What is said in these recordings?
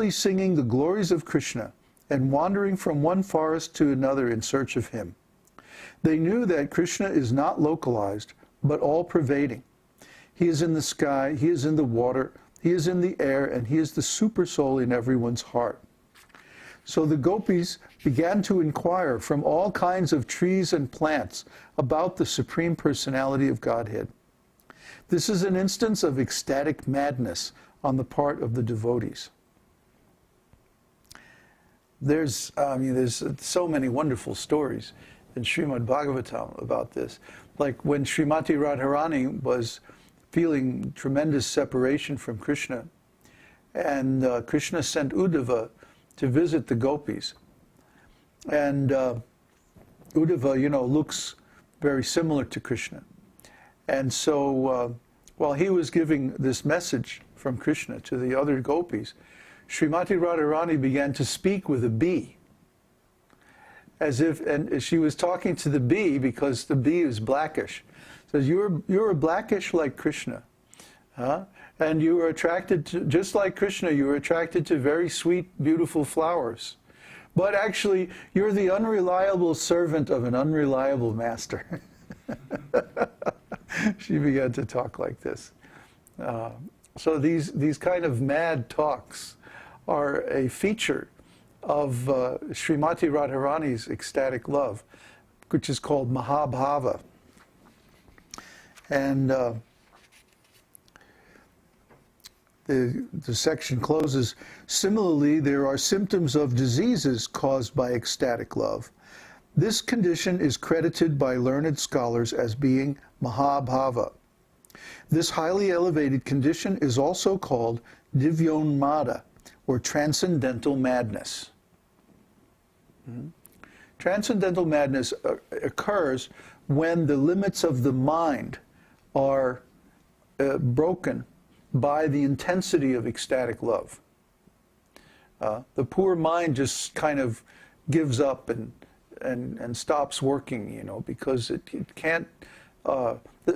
simply singing the glories of Krishna and wandering from one forest to another in search of him. They knew that Krishna is not localized, but all-pervading. He is in the sky, he is in the water, he is in the air, and he is the super soul in everyone's heart. So the gopis began to inquire from all kinds of trees and plants about the Supreme Personality of Godhead. This is an instance of ecstatic madness on the part of the devotees. There's so many wonderful stories in Śrīmad-Bhāgavatam about this. Like when Srimati Radharani was feeling tremendous separation from Krishna, and Krishna sent Uddhava to visit the gopis. And Uddhava, looks very similar to Krishna. And so while he was giving this message from Krishna to the other gopis, Srimati Radharani began to speak with a bee. And she was talking to the bee because the bee is blackish. Says, you're blackish like Krishna. Huh? And you are attracted to, just like Krishna, you are attracted to very sweet, beautiful flowers. But actually, you're the unreliable servant of an unreliable master. She began to talk like this. So these kind of mad talks are a feature of Srimati Radharani's ecstatic love, which is called Mahabhava. And the section closes, similarly, there are symptoms of diseases caused by ecstatic love. This condition is credited by learned scholars as being Mahabhava. This highly elevated condition is also called Divyonmada, or transcendental madness. Transcendental madness occurs when the limits of the mind are broken by the intensity of ecstatic love. The poor mind just kind of gives up and stops working, because it can't.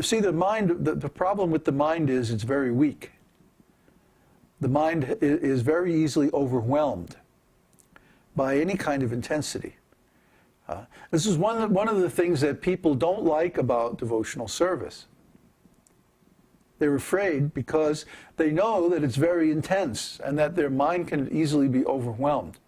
See, the mind. The problem with the mind is it's very weak. The mind is very easily overwhelmed by any kind of intensity. This is one of the things that people don't like about devotional service. They're afraid because they know that it's very intense and that their mind can easily be overwhelmed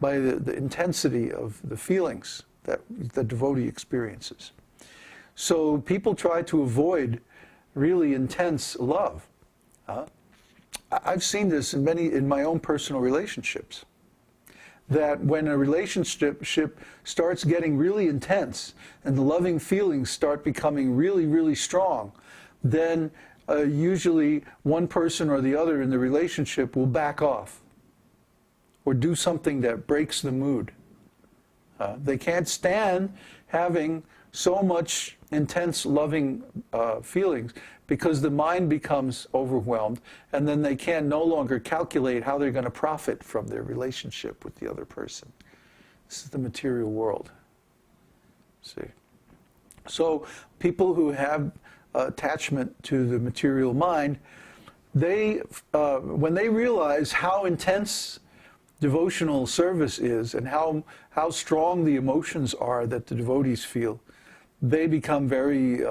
by the intensity of the feelings that the devotee experiences. So people try to avoid really intense love. I've seen this in my own personal relationships. That when a relationship starts getting really intense and the loving feelings start becoming really, really strong, then usually one person or the other in the relationship will back off or do something that breaks the mood. They can't stand having so much intense loving feelings because the mind becomes overwhelmed, and then they can no longer calculate how they're going to profit from their relationship with the other person. This is the material world. See? So people who have attachment to the material mind, when they realize how intense devotional service is and how strong the emotions are that the devotees feel, they become very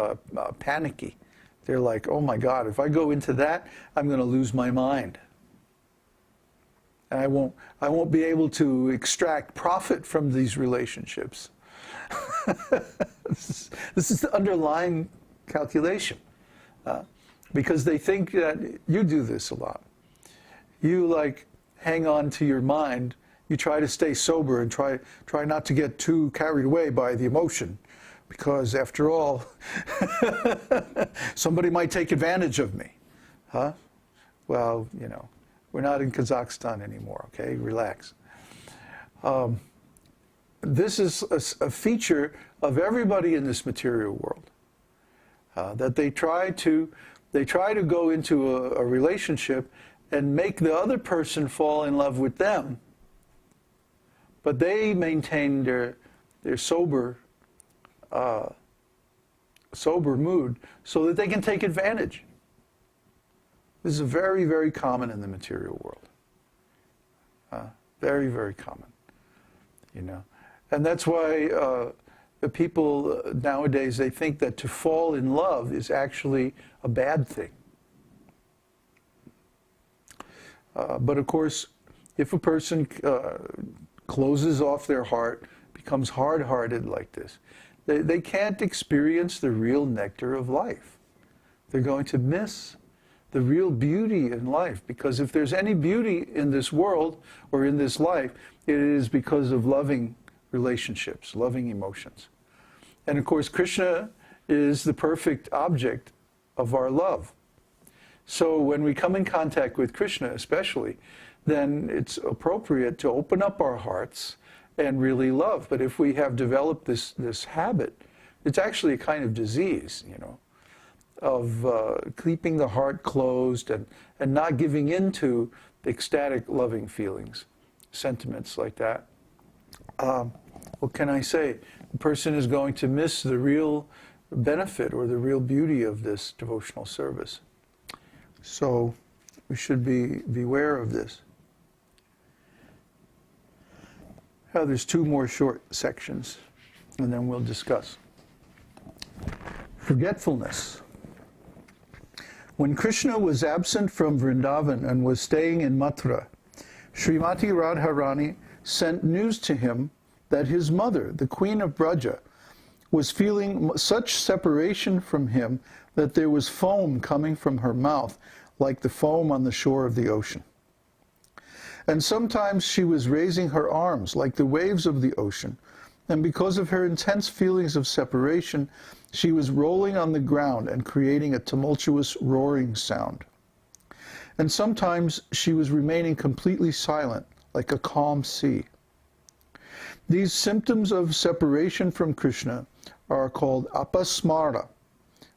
panicky. They're like, oh my God, if I go into that, I'm going to lose my mind. And I won't be able to extract profit from these relationships. This is the underlying calculation. Because they think that you do this a lot. You hang on to your mind. You try to stay sober and try not to get too carried away by the emotion. Because after all, somebody might take advantage of me. Well, we're not in Kazakhstan anymore, okay? Relax. This is a feature of everybody in this material world. That they try to go into a relationship and make the other person fall in love with them, but they maintain their sober mood so that they can take advantage. This is very, very common in the material world. Very, very common, you know. And that's why the people nowadays, they think that to fall in love is actually a bad thing. But of course, if a person closes off their heart, becomes hard-hearted like this, they can't experience the real nectar of life. They're going to miss the real beauty in life, because if there's any beauty in this world or in this life, it is because of loving relationships, loving emotions. And of course, Krishna is the perfect object of our love. So when we come in contact with Krishna especially, then it's appropriate to open up our hearts and really love. But if we have developed this habit, it's actually a kind of disease, you know, of keeping the heart closed and not giving into ecstatic loving feelings, sentiments like that. What can I say? The person is going to miss the real benefit or the real beauty of this devotional service. So we should beware of this. Now there's two more short sections, and then we'll discuss. Forgetfulness. When Krishna was absent from Vrindavan and was staying in Mathura, Srimati Radharani sent news to him that his mother, the Queen of Braja, was feeling such separation from him that there was foam coming from her mouth, like the foam on the shore of the ocean. And sometimes she was raising her arms like the waves of the ocean, and because of her intense feelings of separation, she was rolling on the ground and creating a tumultuous roaring sound. And sometimes she was remaining completely silent, like a calm sea. These symptoms of separation from Krishna are called apasmara,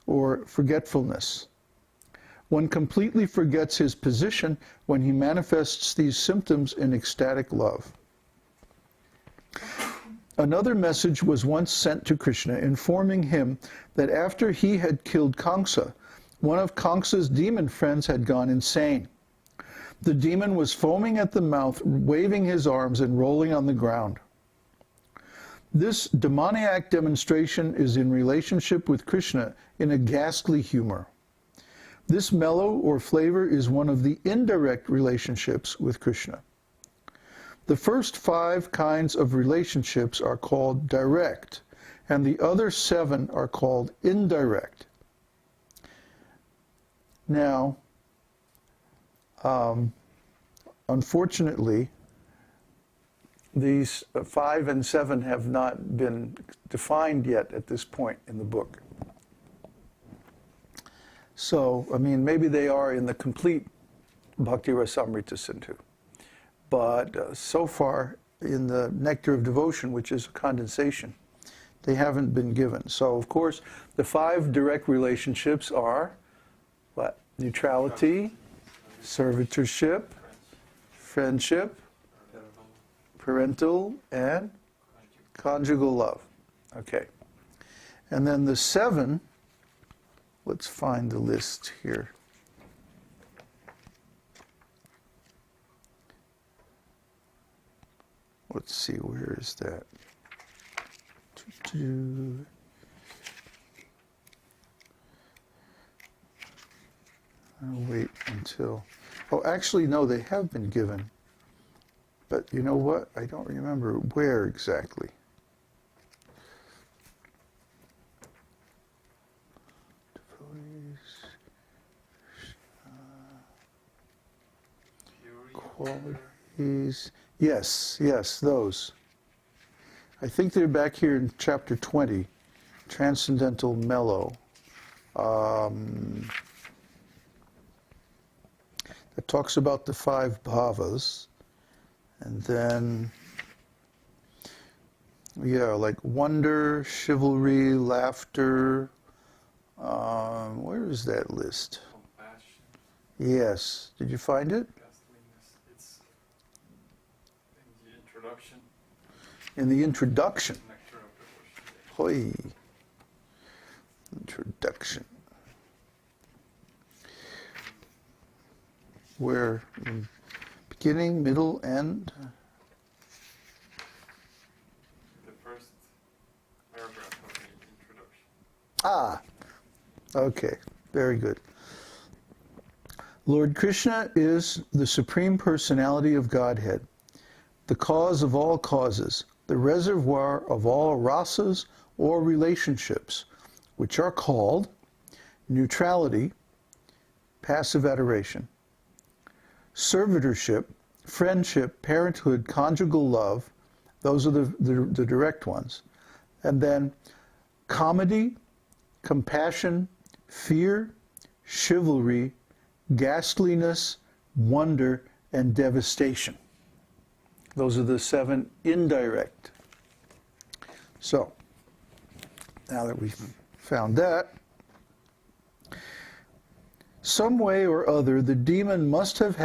or forgetfulness. One completely forgets his position when he manifests these symptoms in ecstatic love. Another message was once sent to Krishna informing him that after he had killed Kamsa, one of Kamsa's demon friends had gone insane. The demon was foaming at the mouth, waving his arms and rolling on the ground. This demoniac demonstration is in relationship with Krishna in a ghastly humor. This mellow or flavor is one of the indirect relationships with Krishna. The first 5 kinds of relationships are called direct, and the other 7 are called indirect. Now, unfortunately, these 5 and 7 have not been defined yet at this point in the book. So, I mean, maybe they are in the complete Bhakti Rasamrita Sindhu. But so far, in the Nectar of Devotion, which is a condensation, they haven't been given. So, of course, the 5 direct relationships are what? Neutrality, servitorship, friendship, parental, and conjugal love. Okay. And then the 7, let's find the list here. Let's see, where is that? I'll wait until... Oh, actually, no, they have been given. But you know what? I don't remember where exactly. Qualities. Yes, those. I think they're back here in chapter 20, Transcendental Mellow. It talks about the 5 bhavas, and then, yeah, like wonder, chivalry, laughter. Where is that list? Compassion. Yes. Did you find it? It's in the introduction. In the introduction. Nectar of Devotion. Hoi. Introduction. Where? beginning, middle, and The first paragraph of the introduction. ah, okay, very good. Lord Krishna is the Supreme Personality of Godhead, the cause of all causes, the reservoir of all rasas or relationships, which are called neutrality, passive adoration, servitorship, friendship, parenthood, conjugal love, those are the direct ones, and then comedy, compassion, fear, chivalry, ghastliness, wonder, and devastation. Those are the 7 indirect. So, now that we've found that, some way or other the demon must have